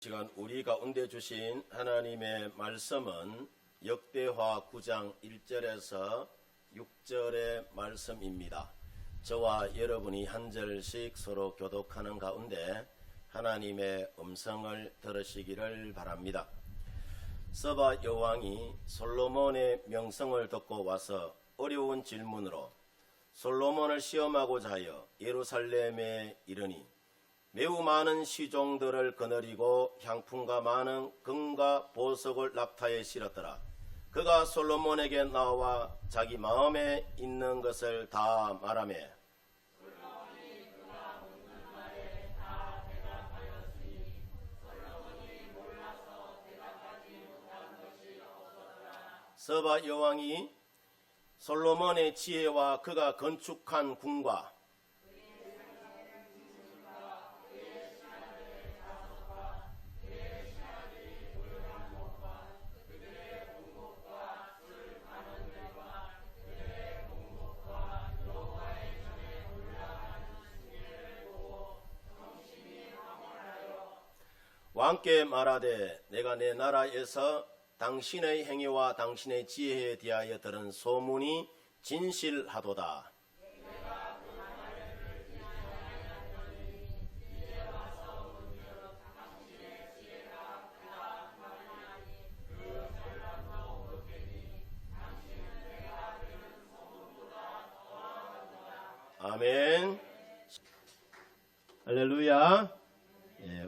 시간 우리 가운데 주신 하나님의 말씀은 역대하 9장 1절에서 6절의 말씀입니다. 저와 여러분이 한 절씩 서로 교독하는 가운데 하나님의 음성을 들으시기를 바랍니다. 서바 여왕이 솔로몬의 명성을 듣고 와서 어려운 질문으로 솔로몬을 시험하고자 하여 예루살렘에 이르니 매우 많은 시종들을 거느리고 향품과 많은 금과 보석을 낙타에 실었더라. 그가 솔로몬에게 나와 자기 마음에 있는 것을 다 말하며 서바 여왕이 솔로몬의 지혜와 그가 건축한 궁과 왕께 말하되 내가 내 나라에서 당신의 행위와 당신의 지혜에 대하여 들은 소문이 진실하도다. 아멘. 할렐루야.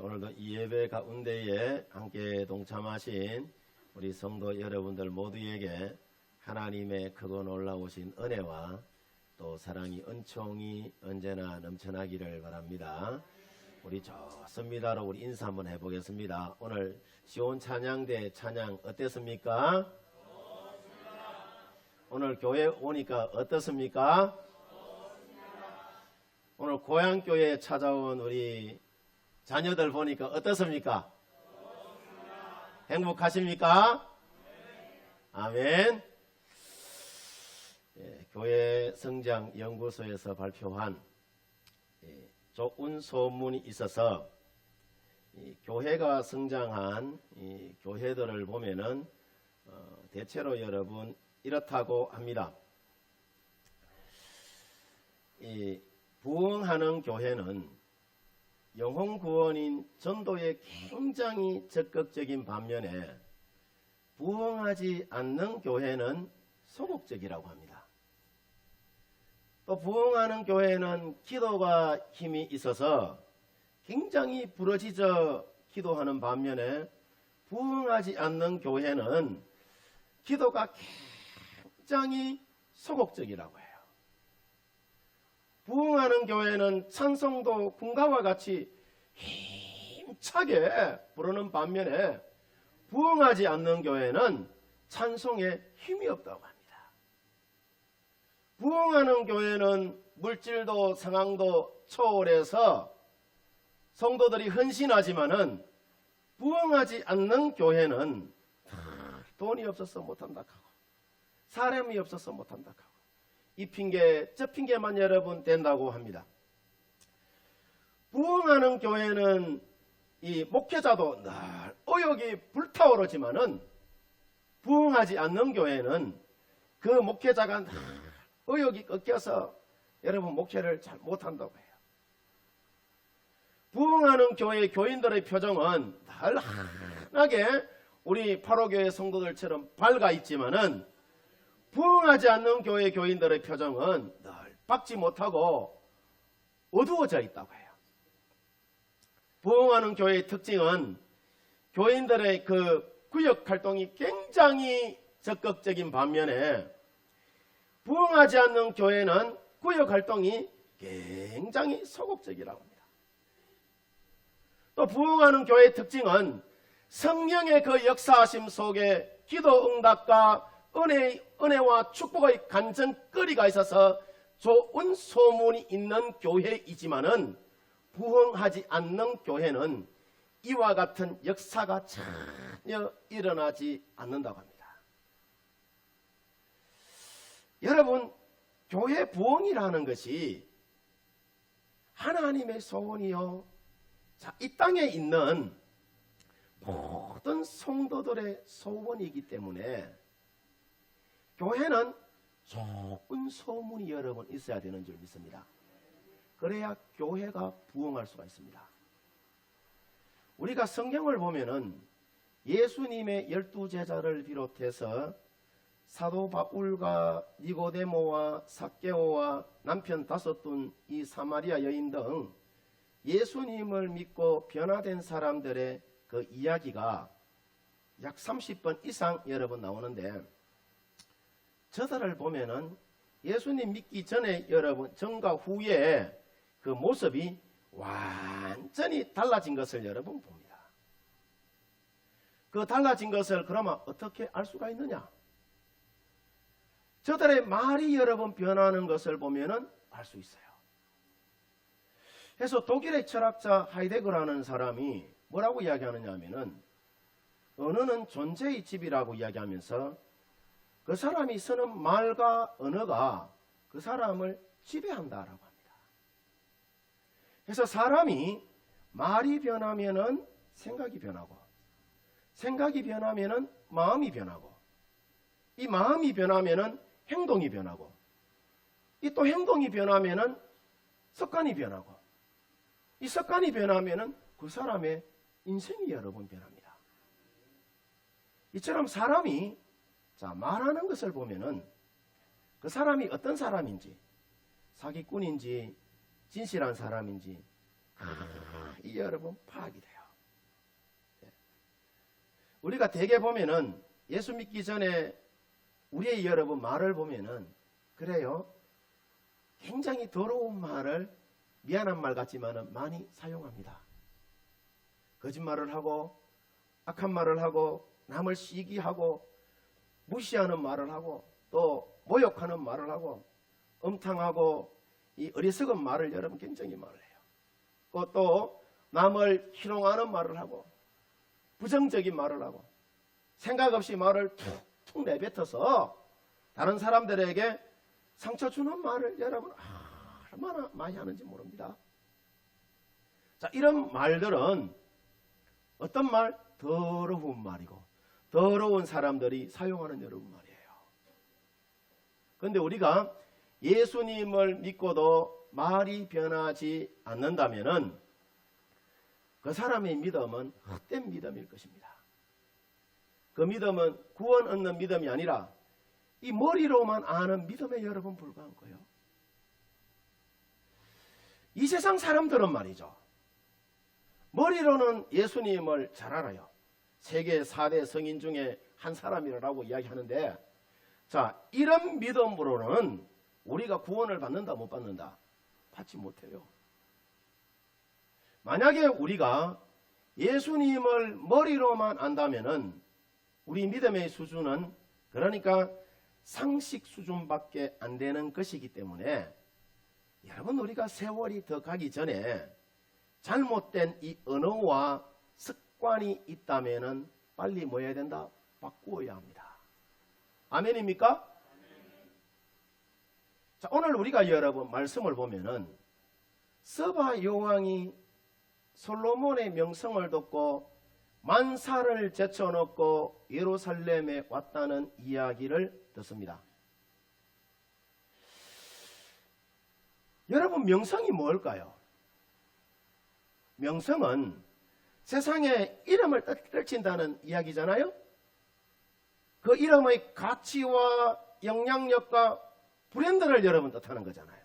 오늘도 이 예배 가운데에 함께 동참하신 우리 성도 여러분들 모두에게 하나님의 크고 놀라우신 은혜와 또 사랑이 은총이 언제나 넘쳐나기를 바랍니다. 우리 좋습니다로 우리 인사 한번 해보겠습니다. 오늘 시온 찬양대 찬양 어땠습니까? 오늘 교회 오니까 어떻습니까? 오늘 고향교회에 찾아온 우리 자녀들 보니까 어떻습니까? 행복하십니까? 아멘. 교회 성장 연구소에서 발표한 좋은 소문이 있어서 교회가 성장한 교회들을 보면은 대체로 여러분 이렇다고 합니다. 부흥하는 교회는 영혼 구원인 전도에 굉장히 적극적인 반면에 부흥하지 않는 교회는 소극적이라고 합니다. 또 부흥하는 교회는 기도가 힘이 있어서 굉장히 부러지져 기도하는 반면에 부흥하지 않는 교회는 기도가 굉장히 소극적이라고 해요. 부흥하는 교회는 찬송도 군가와 같이 힘차게 부르는 반면에 부흥하지 않는 교회는 찬송에 힘이 없다고 합니다. 부흥하는 교회는 물질도 상황도 초월해서 성도들이 헌신하지만은 부흥하지 않는 교회는 돈이 없어서 못한다 하고 사람이 없어서 못한다 하고 이 핑계 저 핑계만 여러분 된다고 합니다. 부흥하는 교회는 이 목회자도 늘 의욕이 불타오르지만은 부흥하지 않는 교회는 그 목회자가 늘 의욕이 꺾여서 여러분 목회를 잘 못한다고 해요. 부흥하는 교회 교인들의 표정은 늘 환하게 우리 파로교회 성도들처럼 밝아 있지만은 부흥하지 않는 교회 교인들의 표정은 늘 밝지 못하고 어두워져 있다고 해요. 부흥하는 교회의 특징은 교인들의 그 구역 활동이 굉장히 적극적인 반면에 부흥하지 않는 교회는 구역 활동이 굉장히 소극적이라고 합니다. 또 부흥하는 교회의 특징은 성령의 그 역사하심 속에 기도 응답과 은혜와 축복의 간증거리가 있어서 좋은 소문이 있는 교회이지만은 부흥하지 않는 교회는 이와 같은 역사가 전혀 일어나지 않는다고 합니다. 여러분, 교회 부흥이라는 것이 하나님의 소원이요. 자, 이 땅에 있는 모든 성도들의 소원이기 때문에 교회는 좋은 소문이 여러분 있어야 되는 줄 믿습니다. 그래야 교회가 부흥할 수가 있습니다. 우리가 성경을 보면은 예수님의 12제자를 비롯해서 사도 바울과 니고데모와 삭개오와 남편 5분 이 사마리아 여인 등 예수님을 믿고 변화된 사람들의 그 이야기가 약 30번 이상 여러분 나오는데, 저들을 보면은 예수님 믿기 전에 여러분 전과 후에 그 모습이 완전히 달라진 것을 여러분 봅니다. 그 달라진 것을 그러면 어떻게 알 수가 있느냐? 저들의 말이 여러분 변하는 것을 보면은 알 수 있어요. 그래서 독일의 철학자 하이데거라는 사람이 뭐라고 이야기하느냐 하면은, 언어는 존재의 집이라고 이야기하면서 그 사람이 쓰는 말과 언어가 그 사람을 지배한다라고 합니다. 그래서 사람이 말이 변하면은 생각이 변하고, 생각이 변하면은 마음이 변하고, 이 마음이 변하면은 행동이 변하고, 이 또 행동이 변하면은 습관이 변하고, 이 습관이 변하면은 그 사람의 인생이 여러분 변합니다. 이처럼 사람이 말하는 것을 보면은 그 사람이 어떤 사람인지, 사기꾼인지 진실한 사람인지 이 여러분 파악이 돼요. 우리가 대개 보면은 예수 믿기 전에 우리의 여러분 말을 보면은 그래요, 굉장히 더러운 말을 미안한 말 같지만은 많이 사용합니다. 거짓말을 하고 악한 말을 하고 남을 시기하고 무시하는 말을 하고 또 모욕하는 말을 하고 음탕하고 이 어리석은 말을 여러분 굉장히 말을 해요. 또 남을 희롱하는 말을 하고 부정적인 말을 하고 생각 없이 말을 툭툭 내뱉어서 다른 사람들에게 상처 주는 말을 여러분 얼마나 많이 하는지 모릅니다. 이런 말들은 어떤 말? 더러운 말이고 더러운 사람들이 사용하는 여러분 말이에요. 그런데 우리가 예수님을 믿고도 말이 변하지 않는다면은 그 사람의 믿음은 헛된 믿음일 것입니다. 그 믿음은 구원 얻는 믿음이 아니라 이 머리로만 아는 믿음에 여러분 불과한 거예요. 이 세상 사람들은 말이죠, 머리로는 예수님을 잘 알아요. 세계 4대 성인 중에 한 사람이라고 이야기하는데, 이런 믿음으로는 우리가 구원을 받는다 못 받는다? 받지 못해요. 만약에 우리가 예수님을 머리로만 안다면은 우리 믿음의 수준은 그러니까 상식 수준밖에 안 되는 것이기 때문에 여러분, 우리가 세월이 더 가기 전에 잘못된 이 언어와 습관이 있다면은 빨리 뭐 해야 된다? 바꾸어야 합니다. 아멘입니까? 오늘 우리가 여러분 말씀을 보면은 서바 여왕이 솔로몬의 명성을 듣고 만사를 제쳐놓고 예루살렘에 왔다는 이야기를 듣습니다. 여러분, 명성이 뭘까요? 명성은 세상에 이름을 떨친다는 이야기잖아요. 그 이름의 가치와 영향력과 브랜드를 여러분 뜻하는 거잖아요.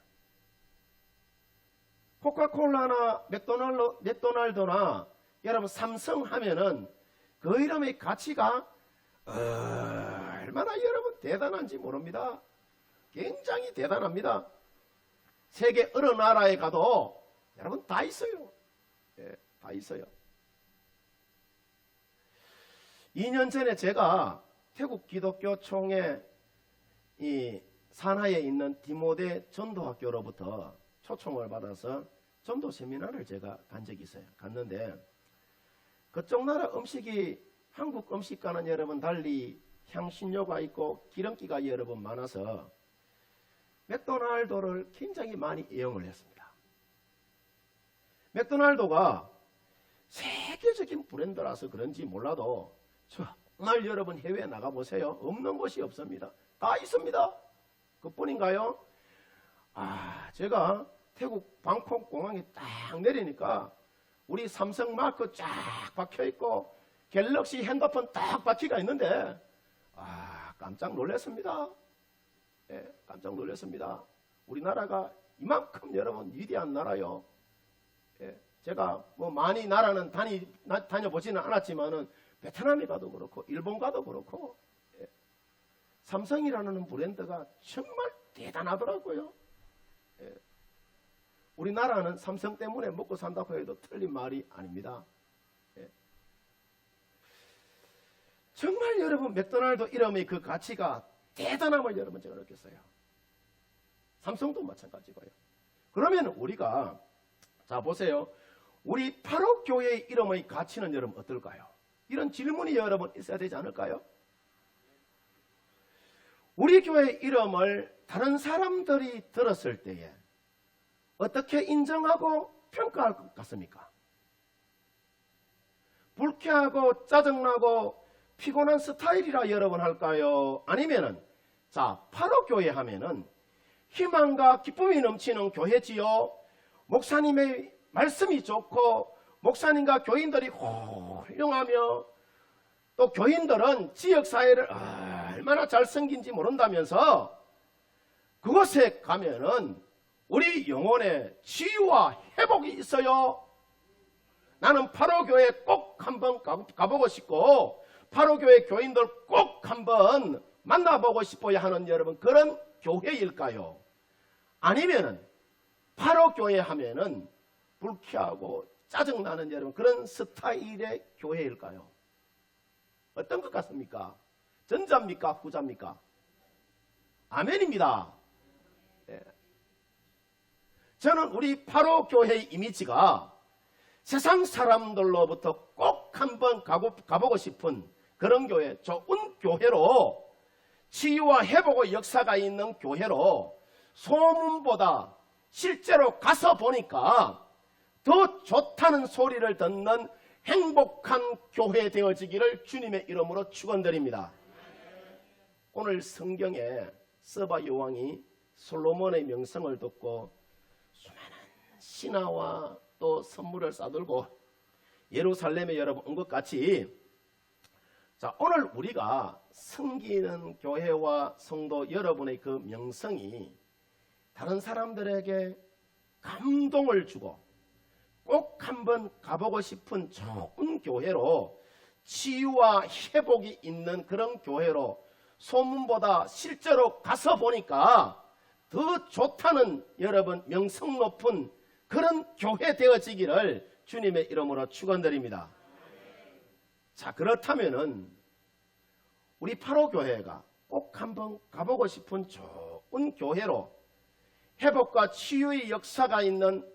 코카콜라나 맥도날드나 여러분 삼성 하면은 그 이름의 가치가 얼마나 여러분 대단한지 모릅니다. 굉장히 대단합니다. 세계 어느 나라에 가도 여러분 다 있어요. 다 있어요. 2년 전에 제가 태국 기독교 총회 이 산하에 있는 디모데 전도학교로부터 초청을 받아서 전도 세미나를 제가 간 적이 있어요. 갔는데 그쪽 나라 음식이 한국 음식과는 여러분 달리 향신료가 있고 기름기가 여러분 많아서 맥도날드를 굉장히 많이 이용을 했습니다. 맥도날드가 세계 세계적인 브랜드라서 그런지 몰라도 정말 여러분 해외에 나가보세요. 없는 곳이 없습니다. 다 있습니다. 그뿐인가요? 제가 태국 방콕 공항에 딱 내리니까 우리 삼성 마크 쫙 박혀있고 갤럭시 핸드폰 딱 박히가 있는데 깜짝 놀랐습니다. 예, 깜짝 놀랐습니다. 우리나라가 이만큼 여러분 위대한 나라요. 예, 제가 뭐 많이 나라는 다녀보지는 않았지만은 베트남에 가도 그렇고 일본 가도 그렇고 삼성이라는 브랜드가 정말 대단하더라고요. 우리나라는 삼성 때문에 먹고 산다고 해도 틀린 말이 아닙니다. 정말 여러분 맥도날드 이름의 그 가치가 대단함을 여러분 제가 느꼈어요. 삼성도 마찬가지고요. 그러면 우리가 자 보세요. 우리 파록교회의 이름의 가치는 여러분 어떨까요? 이런 질문이 여러분 있어야 되지 않을까요? 우리 교회 이름을 다른 사람들이 들었을 때에 어떻게 인정하고 평가할 것 같습니까? 불쾌하고 짜증나고 피곤한 스타일이라 여러분 할까요? 아니면은 자 파록교회 하면은 희망과 기쁨이 넘치는 교회지요. 목사님의 말씀이 좋고 목사님과 교인들이 훌륭하며 또 교인들은 지역사회를 얼마나 잘 섬긴지 모른다면서 그곳에 가면은 우리 영혼에 치유와 회복이 있어요. 나는 파로교회 꼭 한번 가보고 싶고 파로교회 교인들 꼭 한번 만나보고 싶어야 하는 여러분 그런 교회일까요? 아니면은 파로교회 하면은 불쾌하고 짜증나는 여러분 그런 스타일의 교회일까요? 어떤 것 같습니까? 전자입니까? 후자입니까? 아멘입니다. 예. 저는 우리 파로교회의 이미지가 세상 사람들로부터 꼭 한번 가보고 싶은 그런 교회, 좋은 교회로 치유와 회복의 역사가 있는 교회로 소문보다 실제로 가서 보니까 더 좋다는 소리를 듣는 행복한 교회 되어지기를 주님의 이름으로 축원드립니다. 오늘 성경에 서바 여왕이 솔로몬의 명성을 듣고 수많은 신하와 또 선물을 싸들고 예루살렘에 여러분 온 것 같이 자 오늘 우리가 섬기는 교회와 성도 여러분의 그 명성이 다른 사람들에게 감동을 주고 꼭 한번 가보고 싶은 좋은 교회로 치유와 회복이 있는 그런 교회로 소문보다 실제로 가서 보니까 더 좋다는 여러분 명성 높은 그런 교회 되어지기를 주님의 이름으로 축원드립니다. 자 그렇다면은 우리 파로교회가 꼭 한번 가보고 싶은 좋은 교회로 회복과 치유의 역사가 있는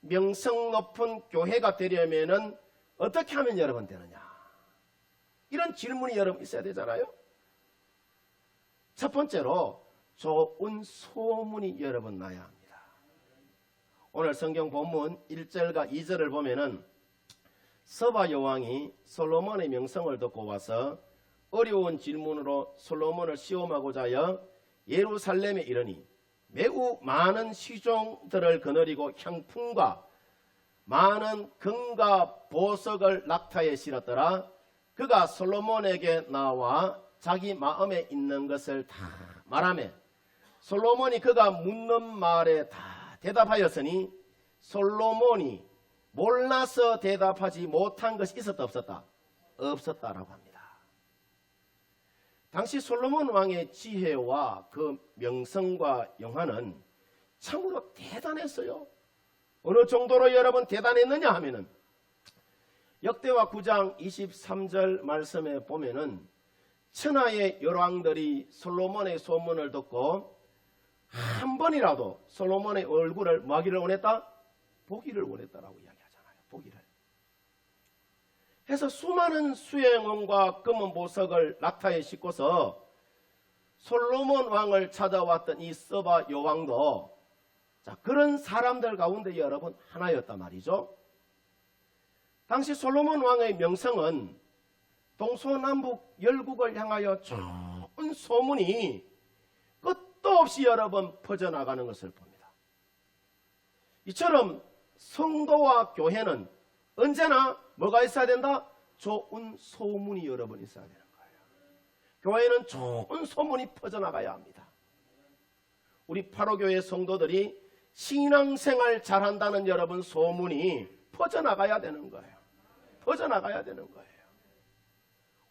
명성 높은 교회가 되려면은 어떻게 하면 여러분 되느냐? 이런 질문이 여러분 있어야 되잖아요. 첫 번째로 좋은 소문이 여러분 나야 합니다. 오늘 성경 본문 1절과 2절을 보면은 서바 여왕이 솔로몬의 명성을 듣고 와서 어려운 질문으로 솔로몬을 시험하고자 하여 예루살렘에 이르니 매우 많은 시종들을 거느리고 향품과 많은 금과 보석을 낙타에 실었더라. 그가 솔로몬에게 나와 자기 마음에 있는 것을 다 말하며 솔로몬이 그가 묻는 말에 다 대답하였으니 솔로몬이 몰라서 대답하지 못한 것이 있었다 없었다? 없었다라고 합니다. 당시 솔로몬 왕의 지혜와 그 명성과 영화는 참으로 대단했어요. 어느 정도로 여러분 대단했느냐 하면은 역대하 9장 23절 말씀에 보면은 천하의 열왕들이 솔로몬의 소문을 듣고 한 번이라도 솔로몬의 얼굴을 뭐 하기를 원했다? 보기를 원했다라고 이야기하잖아요. 보기를. 해서 수많은 수행원과 금은 보석을 낙타에 싣고서 솔로몬 왕을 찾아왔던 이 서바 여왕도 자, 그런 사람들 가운데 여러분 하나였단 말이죠. 당시 솔로몬 왕의 명성은 동서남북 열국을 향하여 좋은 소문이 끝도 없이 여러 번 퍼져나가는 것을 봅니다. 이처럼 성도와 교회는 언제나 뭐가 있어야 된다? 좋은 소문이 여러 번 있어야 되는 거예요. 교회는 좋은 소문이 퍼져나가야 합니다. 우리 파로교회 성도들이 신앙생활 잘한다는 여러분 소문이 퍼져나가야 되는 거예요. 퍼져나가야 되는 거예요.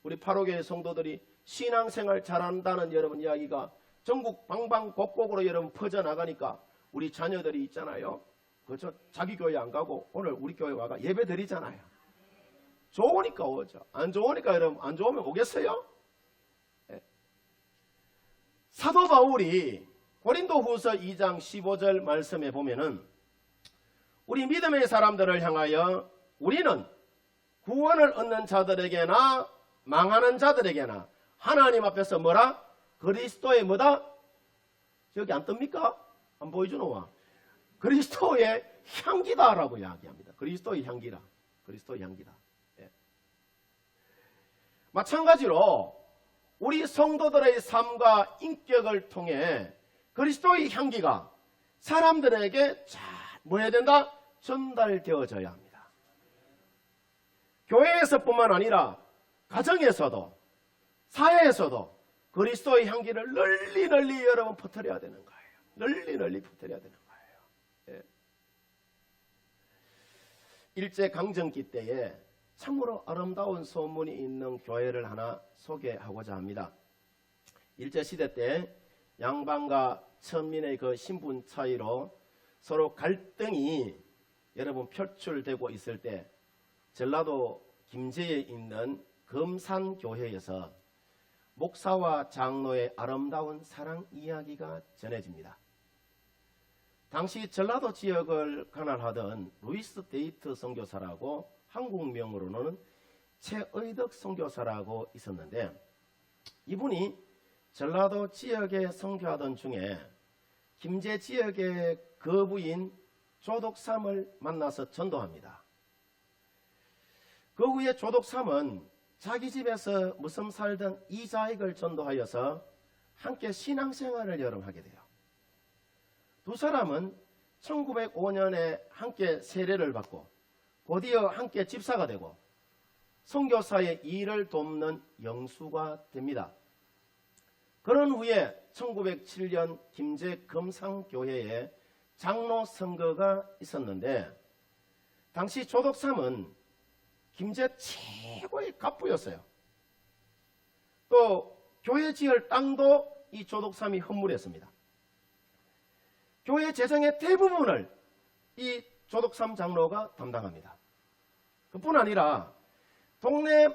우리 파로교회 성도들이 신앙생활 잘한다는 여러분 이야기가 전국 방방곡곡으로 여러분 퍼져나가니까 우리 자녀들이 있잖아요. 그저 자기 교회 안 가고 오늘 우리 교회 와가 예배 드리잖아요. 좋으니까 오죠. 안 좋으니까 여러분 안 좋으면 오겠어요? 네. 사도 바울이 고린도후서 2장 15절 말씀에 보면은 우리 믿음의 사람들을 향하여 우리는 구원을 얻는 자들에게나 망하는 자들에게나 하나님 앞에서 뭐라? 그리스도의 뭐다? 저기 안 뜹니까? 안 보여주노와? 그리스도의 향기다라고 이야기합니다. 그리스도의 향기라. 그리스도의 향기다. 예. 마찬가지로 우리 성도들의 삶과 인격을 통해 그리스도의 향기가 사람들에게 잘 뭐 해야 된다? 전달되어져야 합니다. 교회에서뿐만 아니라 가정에서도 사회에서도 그리스도의 향기를 널리 여러분 퍼뜨려야 되는 거예요. 널리 퍼뜨려야 되는 거예요. 예. 일제강점기 때에 참으로 아름다운 소문이 있는 교회를 하나 소개하고자 합니다. 일제시대 때 양반과 천민의 그 신분 차이로 서로 갈등이 여러분 표출되고 있을 때 전라도 김제에 있는 금산교회에서 목사와 장로의 아름다운 사랑 이야기가 전해집니다. 당시 전라도 지역을 관할하던 루이스 데이트 선교사라고 한국명으로는 최의덕 선교사라고 있었는데 이분이 전라도 지역에 선교하던 중에 김제 지역의 거부인 조독삼을 만나서 전도합니다. 그 후에 조독삼은 자기 집에서 무슨 살던 이자익을 전도하여서 함께 신앙생활을 여름하게 돼요. 두 사람은 1905년에 함께 세례를 받고 곧이어 함께 집사가 되고 선교사의 일을 돕는 영수가 됩니다. 그런 후에 1907년 김제 금상교회에 장로 선거가 있었는데 당시 조독삼은 김제 최고의 갑부였어요. 또 교회 지을 땅도 이 조독삼이 헌물했습니다. 교회 재정의 대부분을 이 조독삼 장로가 담당합니다. 그뿐 아니라 동네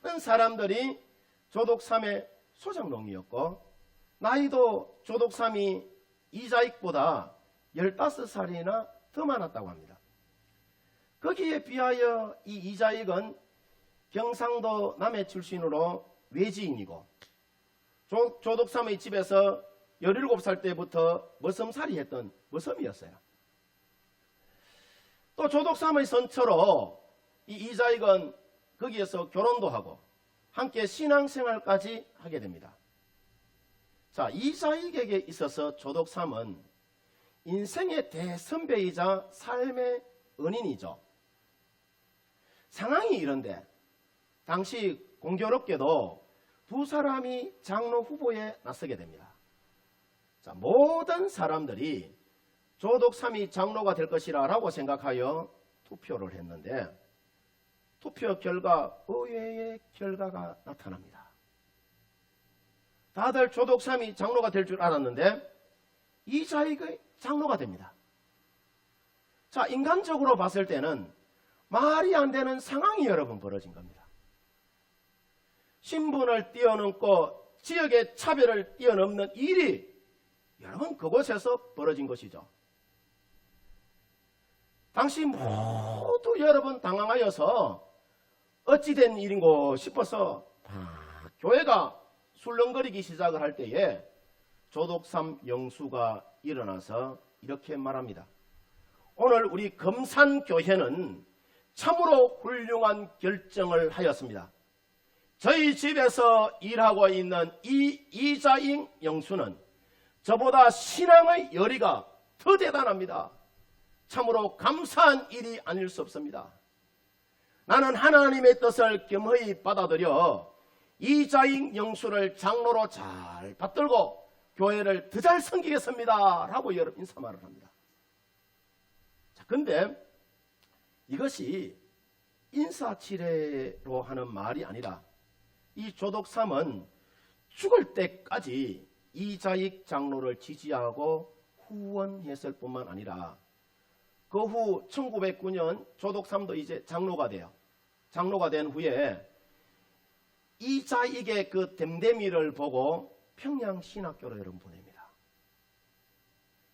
많은 사람들이 조독삼의 소장농이었고 나이도 조독삼이 이자익보다 15살이나 더 많았다고 합니다. 거기에 비하여 이 이자익은 경상도 남해 출신으로 외지인이고 조독삼의 집에서 17살 때부터 머슴살이 했던 머슴이었어요. 또 조독삼의 선처로 이 이자익은 거기에서 결혼도 하고 함께 신앙생활까지 하게 됩니다. 자, 이자익에게 있어서 조독삼은 인생의 대선배이자 삶의 은인이죠. 상황이 이런데 당시 공교롭게도 두 사람이 장로 후보에 나서게 됩니다. 자, 모든 사람들이 조독삼이 장로가 될 것이라고 생각하여 투표를 했는데 투표 결과 의외의 결과가 나타납니다. 다들 조독삼이 장로가 될 줄 알았는데 이자익의 장로가 됩니다. 자, 인간적으로 봤을 때는 말이 안 되는 상황이 여러분 벌어진 겁니다. 신분을 뛰어넘고 지역의 차별을 뛰어넘는 일이 여러분 그곳에서 벌어진 것이죠. 당시 모두 여러분 당황하여서 어찌된 일인고 싶어서 교회가 술렁거리기 시작을 할 때에 조독삼 영수가 일어나서 이렇게 말합니다. 오늘 우리 금산교회는 참으로 훌륭한 결정을 하였습니다. 저희 집에서 일하고 있는 이 이자익 영수는 저보다 신앙의 열의가 더 대단합니다. 참으로 감사한 일이 아닐 수 없습니다. 나는 하나님의 뜻을 겸허히 받아들여 이자익 영수를 장로로 잘 받들고 교회를 더 잘 섬기겠습니다 라고 여러분 인사말을 합니다. 자, 근데 이것이 인사치레로 하는 말이 아니라 이 조덕삼은 죽을 때까지 이자익 장로를 지지하고 후원했을 뿐만 아니라 그 후 1909년 조덕삼도 이제 장로가 돼요. 장로가 된 후에 이자익의 그 댐댐이를 보고 평양신학교로 여러분 보냅니다.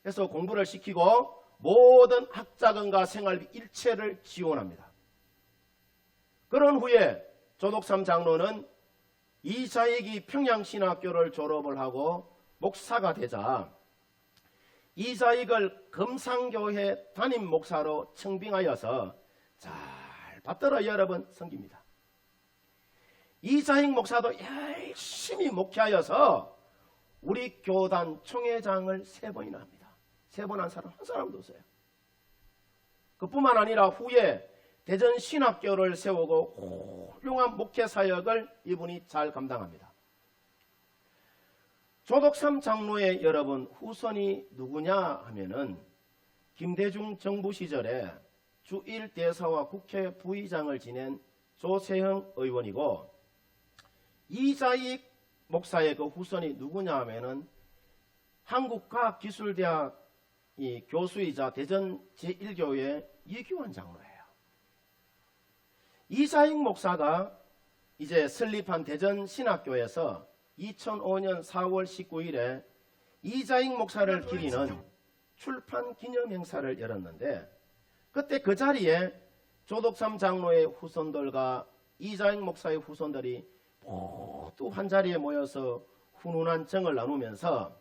그래서 공부를 시키고 모든 학자금과 생활비 일체를 지원합니다. 그런 후에 조덕삼 장로는 이자익이 평양신학교를 졸업을 하고 목사가 되자 이자익을 금상교회 담임 목사로 청빙하여서 잘 받들어 여러분 섬깁니다. 이자익 목사도 열심히 목회하여서 우리 교단 총회장을 3번이나 합니다. 3번 한 사람 한 사람도 없어요. 그뿐만 아니라 후에 대전신학교를 세우고 훌륭한 목회 사역을 이분이 잘 감당합니다. 조덕삼 장로의 여러분 후손이 누구냐 하면은 김대중 정부 시절에 주1대사와 국회 부의장을 지낸 조세형 의원이고, 이자익 목사의 그 후손이 누구냐 하면은 한국과학기술대학 이 교수이자 대전 제1교회 이규환 장로예요. 이자익 목사가 이제 설립한 대전신학교에서 2005년 4월 19일에 이자익 목사를 기리는 출판 기념 행사를 열었는데, 그때 그 자리에 조덕삼 장로의 후손들과 이자익 목사의 후손들이 모두 한 자리에 모여서 훈훈한 정을 나누면서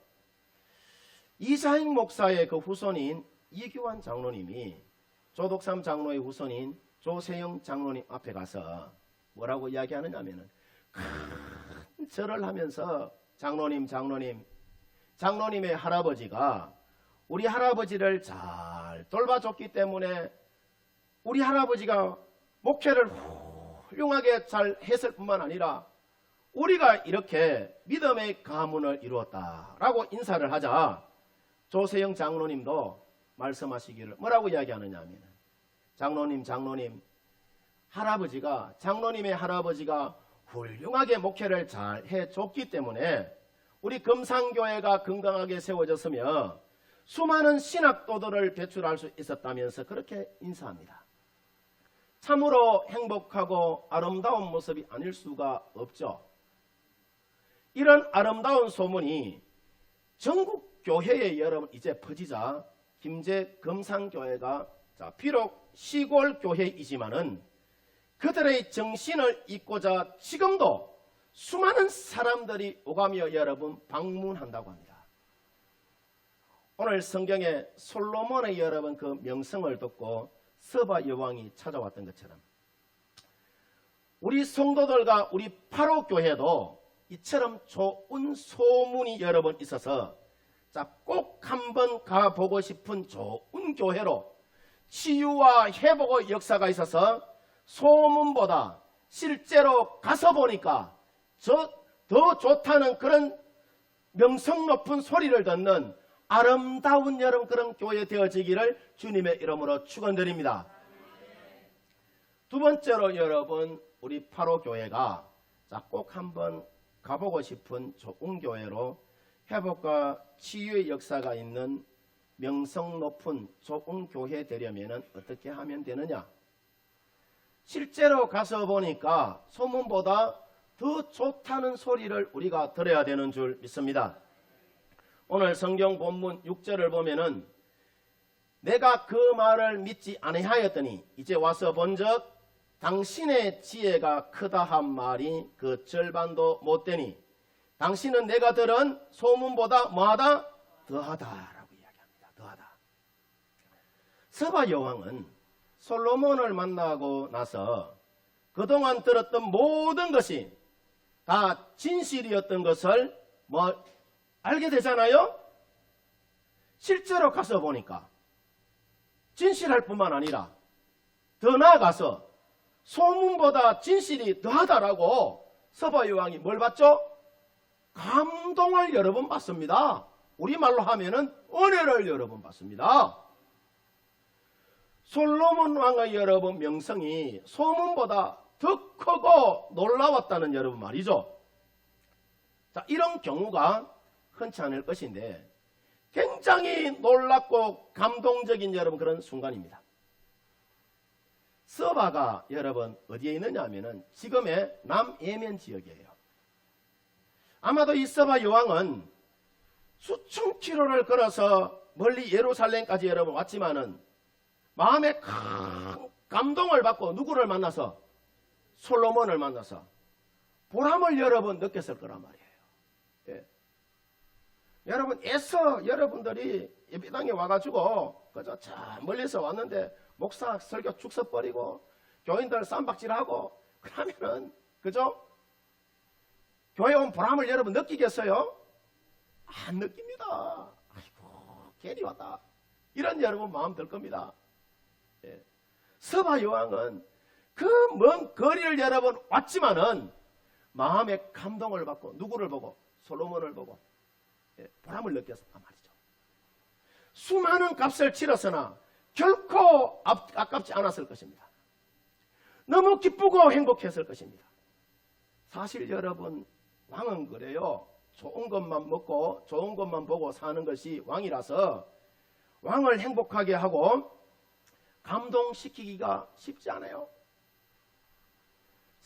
이자익 목사의 그 후손인 이규환 장로님이 조덕삼 장로의 후손인 조세영 장로님 앞에 가서 뭐라고 이야기하느냐 하면은 큰 절을 하면서 장로님의 할아버지가 우리 할아버지를 잘 돌봐줬기 때문에 우리 할아버지가 목회를 훌륭하게 잘 했을 뿐만 아니라 우리가 이렇게 믿음의 가문을 이루었다라고 인사를 하자 조세영 장로님도 말씀하시기를 뭐라고 이야기하느냐 하면, 장로님 장로님의 할아버지가 훌륭하게 목회를 잘 해줬기 때문에 우리 금상교회가 건강하게 세워졌으며 수많은 신학도들을 배출할 수 있었다면서 그렇게 인사합니다. 참으로 행복하고 아름다운 모습이 아닐 수가 없죠. 이런 아름다운 소문이 전국 교회에 여러분 이제 퍼지자 김제 금상교회가 비록 시골 교회이지만은 그들의 정신을 잇고자 지금도 수많은 사람들이 오가며 여러분 방문한다고 합니다. 오늘 성경에 솔로몬의 여러분 그 명성을 듣고 서바 여왕이 찾아왔던 것처럼 우리 성도들과 우리 파로교회도 이처럼 좋은 소문이 여러분 있어서 꼭 한번 가보고 싶은 좋은 교회로 치유와 회복의 역사가 있어서 소문보다 실제로 가서 보니까 더 좋다는 그런 명성 높은 소리를 듣는 아름다운 여러분 그런 교회 되어지기를 주님의 이름으로 축원드립니다. 두 번째로 여러분 우리 파로교회가 꼭 한번 가보고 싶은 좋은 교회로 회복과 치유의 역사가 있는 명성 높은 좋은 교회 되려면 어떻게 하면 되느냐? 실제로 가서 보니까 소문보다 더 좋다는 소리를 우리가 들어야 되는 줄 믿습니다. 오늘 성경 본문 6절을 보면은 내가 그 말을 믿지 아니하였더니 이제 와서 본즉 당신의 지혜가 크다 한 말이 그 절반도 못 되니 당신은 내가 들은 소문보다 뭐하다? 더하다라고 이야기합니다. 더하다. 서바 여왕은 솔로몬을 만나고 나서 그동안 들었던 모든 것이 다 진실이었던 것을 알게 되잖아요. 실제로 가서 보니까 진실할 뿐만 아니라 더 나아가서 소문보다 진실이 더하다라고 서바 여왕이 뭘 받죠? 감동을 여러 번 받습니다. 우리말로 하면은 은혜를 여러 번 받습니다. 솔로몬 왕의 여러분 명성이 소문보다 더 크고 놀라웠다는 여러분 말이죠. 자, 이런 경우가 흔치 않을 것인데 굉장히 놀랍고 감동적인 여러분 그런 순간입니다. 서바가 여러분 어디에 있느냐 하면은 지금의 남예멘 지역이에요. 아마도 이 서바 여왕은 수천 킬로를 걸어서 멀리 예루살렘까지 여러분 왔지만은 마음에 큰 감동을 받고 누구를 만나서 솔로몬을 만나서 보람을 여러분 느꼈을 거란 말이에요. 예. 여러분 애써 여러분들이 예배당에 와가지고 그저 저 멀리서 왔는데 목사 설교 축 써버리고 교인들 쌈박질하고 그러면은 그죠? 교회 온 보람을 여러분 느끼겠어요? 안 느낍니다. 아이고 괜히 왔다 이런 여러분 마음 들 겁니다. 예. 서바 여왕은 그 먼 거리를 여러분 왔지만은 마음에 감동을 받고 누구를 보고 솔로몬을 보고 보람을 느꼈단 말이죠. 수많은 값을 치렀으나 결코 아깝지 않았을 것입니다. 너무 기쁘고 행복했을 것입니다. 사실 여러분 왕은 그래요. 좋은 것만 먹고 좋은 것만 보고 사는 것이 왕이라서 왕을 행복하게 하고 감동시키기가 쉽지 않아요.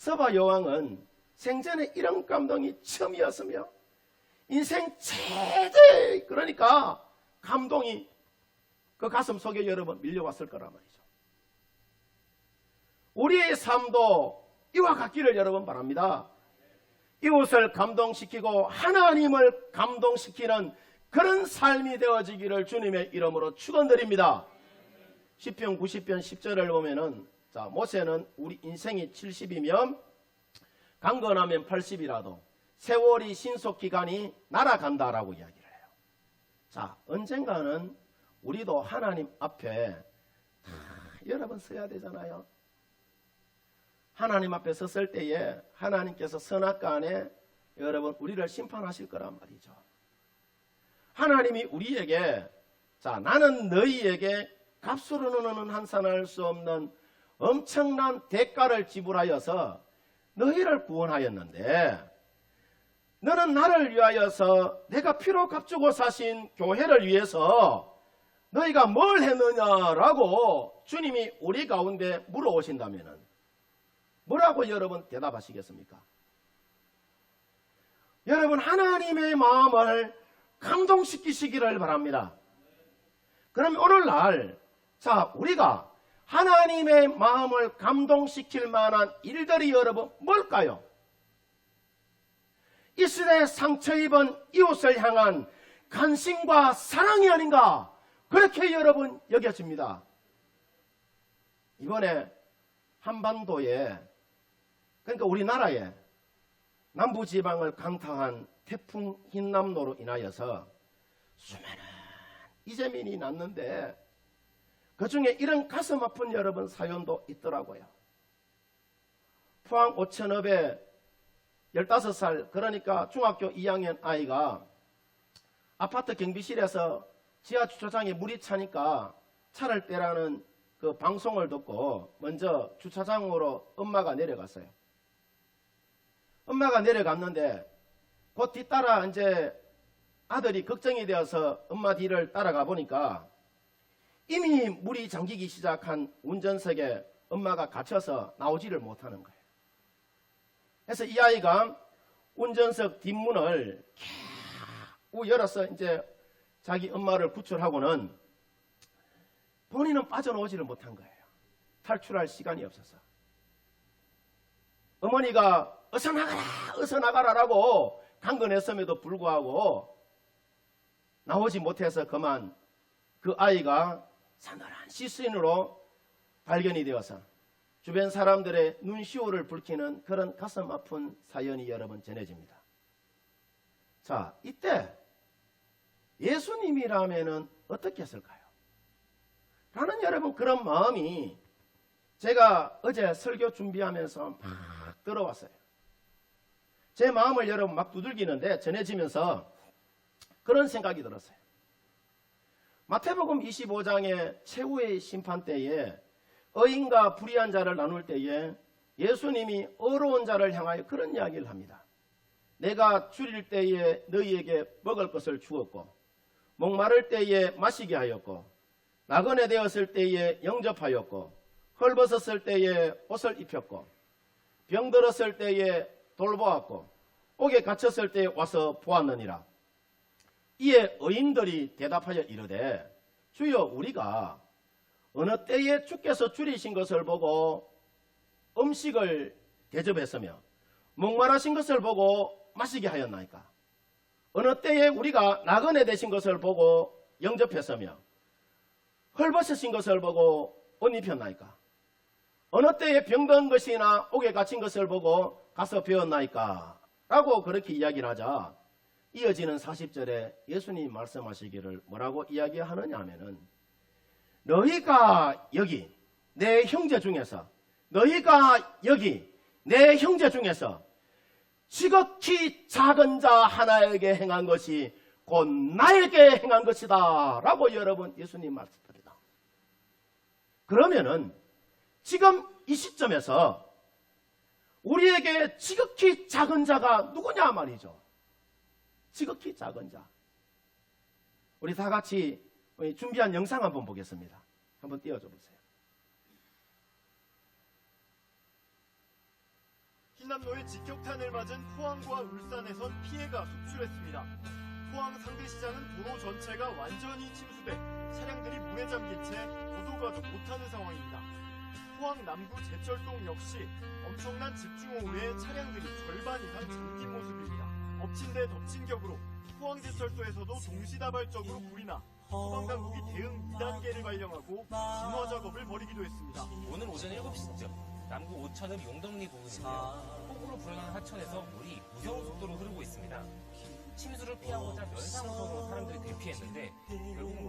서바 여왕은 생전에 이런 감동이 처음이었으며 인생 최대 그러니까 감동이 그 가슴 속에 여러분 밀려왔을 거란 말이죠. 우리의 삶도 이와 같기를 여러분 바랍니다. 이웃을 감동시키고 하나님을 감동시키는 그런 삶이 되어지기를 주님의 이름으로 축원드립니다. 시편 90편 10절을 보면은 자, 모세는 우리 인생이 70이면 강건하면 80이라도 세월이 신속히 가니 날아간다라고 이야기를 해요. 자, 언젠가는 우리도 하나님 앞에 여러 번 서야 되잖아요. 하나님 앞에 섰을 때에 하나님께서 선악간에 여러분 우리를 심판하실 거란 말이죠. 하나님이 우리에게 자, 나는 너희에게 값으로는 환산할 수 없는 엄청난 대가를 지불하여서 너희를 구원하였는데 너는 나를 위하여서 내가 피로 값주고 사신 교회를 위해서 너희가 뭘 했느냐라고 주님이 우리 가운데 물어오신다면 뭐라고 여러분 대답하시겠습니까? 여러분 하나님의 마음을 감동시키시기를 바랍니다. 그럼 오늘날 자 우리가 하나님의 마음을 감동시킬 만한 일들이 여러분 뭘까요? 이 시대에 상처 입은 이웃을 향한 관심과 사랑이 아닌가 그렇게 여러분 여겨집니다. 이번에 한반도에 그러니까 우리나라에 남부지방을 강타한 태풍 흰남노로 인하여서 수많은 이재민이 났는데 그 중에 이런 가슴 아픈 여러분 사연도 있더라고요. 포항 오천읍에 15살 그러니까 중학교 2학년 아이가 아파트 경비실에서 지하 주차장에 물이 차니까 차를 떼라는 그 방송을 듣고 먼저 주차장으로 엄마가 내려갔어요. 엄마가 내려갔는데 곧 뒤따라 이제 아들이 걱정이 되어서 엄마 뒤를 따라가 보니까 이미 물이 잠기기 시작한 운전석에 엄마가 갇혀서 나오지를 못하는 거예요. 그래서 이 아이가 운전석 뒷문을 캬 열어서 이제 자기 엄마를 구출하고는 본인은 빠져나오지를 못한 거예요. 탈출할 시간이 없어서. 어머니가 어서 나가라 어서 나가라라고 강건했음에도 불구하고 나오지 못해서 그만 그 아이가 사늘한 시신으로 발견이 되어서 주변 사람들의 눈시울을 붉히는 그런 가슴 아픈 사연이 여러 번 전해집니다. 자, 이때 예수님이라면은 어떻게 했을까요? 라는 여러분 그런 마음이 제가 어제 설교 준비하면서 막 들어왔어요. 제 마음을 여러분 막 두들기는데 전해지면서 그런 생각이 들었어요. 마태복음 25장의 최후의 심판 때에 의인과 불의한 자를 나눌 때에 예수님이 어려운 자를 향하여 그런 이야기를 합니다. 내가 줄일 때에 너희에게 먹을 것을 주었고 목마를 때에 마시게 하였고 나그네 되었을 때에 영접하였고 헐벗었을 때에 옷을 입혔고 병들었을 때에 돌보았고 옥에 갇혔을 때에 와서 보았느니라. 이에 의인들이 대답하여 이르되 주여 우리가 어느 때에 주께서 줄이신 것을 보고 음식을 대접했으며 목마르신 것을 보고 마시게 하였나이까? 어느 때에 우리가 나그네 되신 것을 보고 영접했으며 헐벗으신 것을 보고 옷 입혔나이까? 어느 때에 병든 것이나 옥에 갇힌 것을 보고 가서 배웠나이까? 라고 그렇게 이야기를 하자 이어지는 40절에 예수님이 말씀하시기를 뭐라고 이야기하느냐 하면은 너희가 여기 내 형제 중에서 지극히 작은 자 하나에게 행한 것이 곧 나에게 행한 것이다 라고 여러분 예수님 말씀드립니다. 그러면은 지금 이 시점에서 우리에게 지극히 작은 자가 누구냐 말이죠. 지극히 작은 자. 우리 다 같이 준비한 영상 한번 보겠습니다. 한번 띄워줘 보세요. 흰남노의 직격탄을 맞은 포항과 울산에선 피해가 속출했습니다. 포항 상대시장은 도로 전체가 완전히 침수돼 차량들이 물에 잠긴 채 고도가도 못하는 상황입니다. 포항 남구 제철동 역시 엄청난 집중호우에 차량들이 절반 이상 잠긴 모습입니다. 엎친 데 덮친 격으로 포항제철소에서도 동시다발적으로 불이 나 소방당국이 대응 2단계를 발령하고 진화 작업을 벌이기도 했습니다. 오늘 오전 7시쯤 남구 오천읍 용덕리 부근인데요. 폭우로 불어난 하천에서 물이 무서운 속도로 흐르고 있습니다. 침수를 피하고자 면상우선으로 사람들이 대피했는데 결국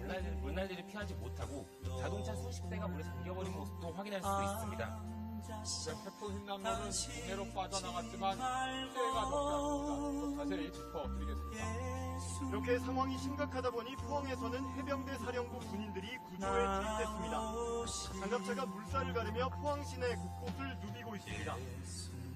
물난리를 피하지 못하고 자동차 수십 대가 물에 잠겨버린 모습도 확인할 수 있습니다. 태풍 흰남노는 국내로 빠져나갔지만 피해가 적지 않습니다. 자세히 짚어드리겠습니다. 이렇게 상황이 심각하다 보니 포항에서는 해병대 사령부 군인들이 구조에 투입됐습니다. 장갑차가 물살을 가르며 포항 시내 곳곳을 누비고 있습니다.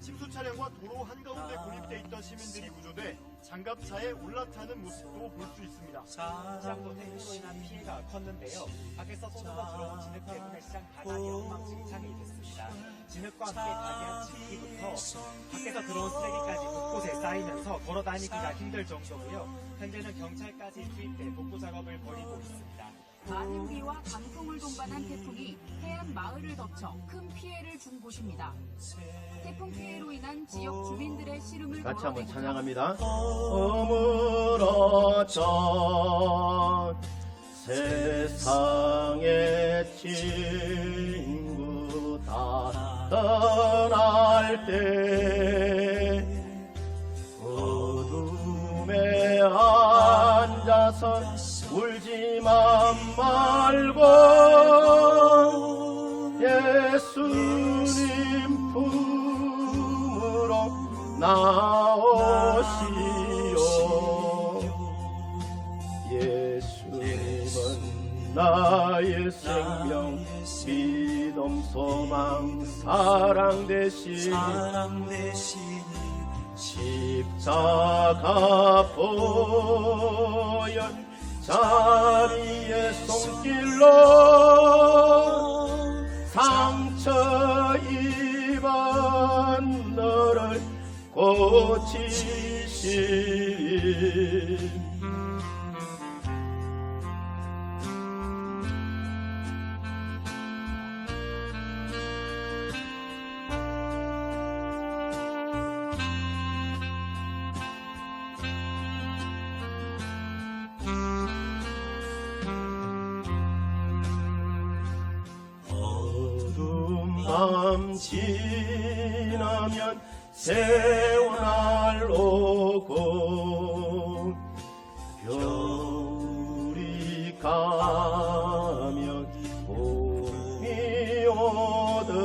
침수 차량과 도로 한가운데 고립돼 있던 시민들이 구조돼 장갑차에 올라타는 모습도 볼 수 있습니다. 시장도 태풍으로 인한 피해가 컸는데요. 밖에서 쏟아져 들어온 진흙 때문에 시장 바닥이 엉망진창이 됐습니다. 진흙과 함께 가게한 집기부터 밖에서 들어온 쓰레기까지 곳곳에 쌓이면서 걸어다니기가 힘들 정도고요. 현재는 경찰까지 투입돼 복구 작업을 벌이고 있습니다. 많은 비와 강풍을 동반한 태풍이 해안 마을을 덮쳐 큰 피해를 준 곳입니다. 태풍 피해로 인한 지역 주민들의 시름을 같이 한번 덜어내고자 찬양합니다. 어물었던 세상의 친구 다 떠날 때 어둠에 앉아서 울지만 말고 예수님 품으로 나오시오. 예수님은 나의 생명 믿음 소망 사랑 되신 십자가 보혈 자비의 손길로 상처 입은 너를 고치시리. 밤 지나면 세월 오고 겨울이 가면 봄이 오든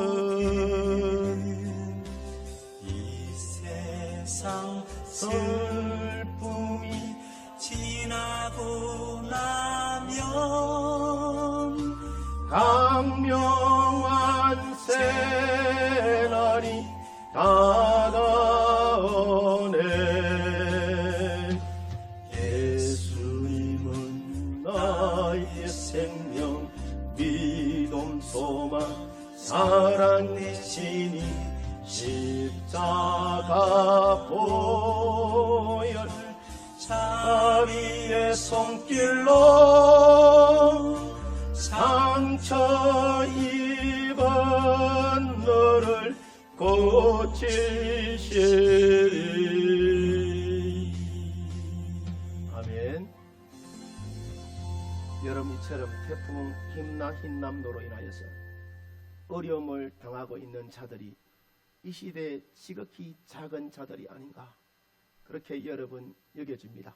이 세상 슬픔이 지나고 나면 강명한 새날이 다가오네. 예수님은 나의 생명, 믿음, 소망, 사랑 되시니 십자가 보혈 자비의 손길로 상처 입은 너를 고치시리. 아멘. 여러분, 이처럼 태풍 힘나 흰남노로 인하여서 어려움을 당하고 있는 자들이 이 시대에 지극히 작은 자들이 아닌가, 그렇게 여러분 여겨집니다.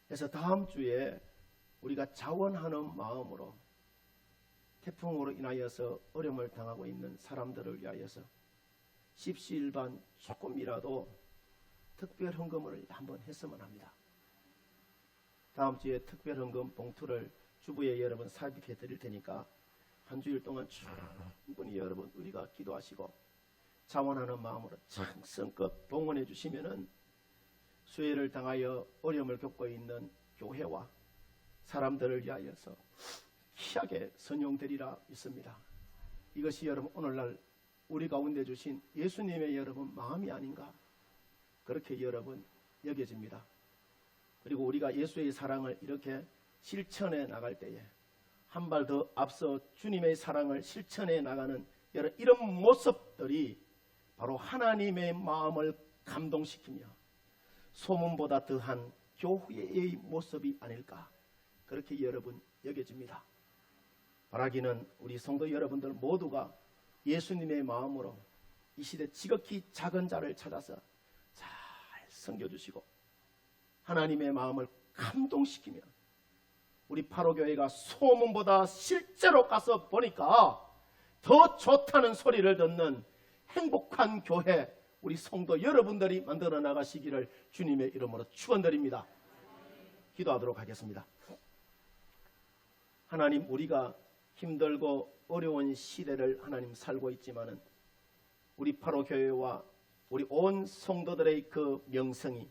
그래서 다음 주에 우리가 자원하는 마음으로 태풍으로 인하여서 어려움을 당하고 있는 사람들을 위하여서 십시일반 조금이라도 특별 헌금을 한번 했으면 합니다. 다음 주에 특별 헌금 봉투를 주부에 여러분 삽입해 드릴 테니까 한 주일 동안 충분히 여러분 우리가 기도하시고 자원하는 마음으로 창성껏 봉헌해 주시면은 수혜를 당하여 어려움을 겪고 있는 교회와 사람들을 위하여서 희하게 선용되리라 믿습니다. 이것이 여러분 오늘날 우리 가운데 주신 예수님의 여러분 마음이 아닌가, 그렇게 여러분 여겨집니다. 그리고 우리가 예수의 사랑을 이렇게 실천해 나갈 때에 한 발 더 앞서 주님의 사랑을 실천해 나가는 이런 모습들이 바로 하나님의 마음을 감동시키며 소문보다 더한 교회의 모습이 아닐까, 그렇게 여러분 여겨집니다. 바라기는 우리 성도 여러분들 모두가 예수님의 마음으로 이 시대 지극히 작은 자를 찾아서 잘 섬겨주시고 하나님의 마음을 감동시키며 우리 파로교회가 소문보다 실제로 가서 보니까 더 좋다는 소리를 듣는 행복한 교회, 우리 성도 여러분들이 만들어 나가시기를 주님의 이름으로 축원드립니다. 기도하도록 하겠습니다. 하나님, 우리가 힘들고 어려운 시대를 하나님 살고 있지만은 우리 파로교회와 우리 온 성도들의 그 명성이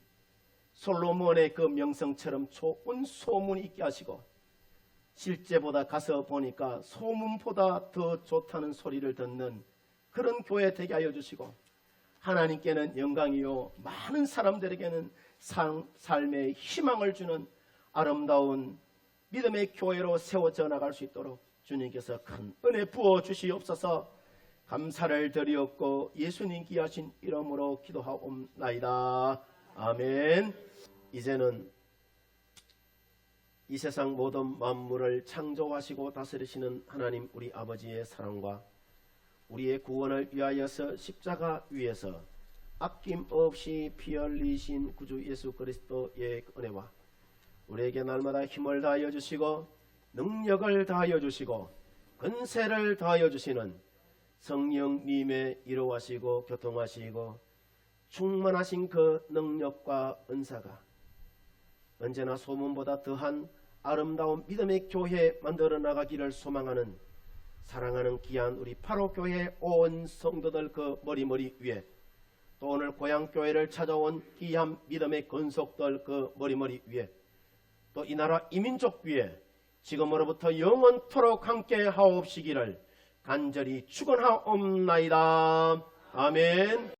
솔로몬의 그 명성처럼 좋은 소문이 있게 하시고 실제보다 가서 보니까 소문보다 더 좋다는 소리를 듣는 그런 교회 되게 하여 주시고 하나님께는 영광이요 많은 사람들에게는 삶의 희망을 주는 아름다운 믿음의 교회로 세워져 나갈 수 있도록 주님께서 큰 은혜 부어 주시옵소서. 감사를 드리옵고 예수님 귀하신 이름으로 기도하옵나이다. 아멘. 이제는 이 세상 모든 만물을 창조하시고 다스리시는 하나님 우리 아버지의 사랑과 우리의 구원을 위하여서 십자가 위에서 아낌없이 피 흘리신 구주 예수 그리스도의 은혜와 우리에게 날마다 힘을 다하여 주시고 능력을 다하여 주시고 권세를 다하여 주시는 성령님의 이루하시고 교통하시고 충만하신 그 능력과 은사가 언제나 소문보다 더한 아름다운 믿음의 교회 만들어 나가기를 소망하는 사랑하는 귀한 우리 파로교회 온 성도들 그 머리머리 위에, 또 오늘 고향교회를 찾아온 귀한 믿음의 권속들 그 머리머리 위에, 또 이 나라 이민족 위에 지금으로부터 영원토록 함께 하옵시기를 간절히 축원하옵나이다. 아멘.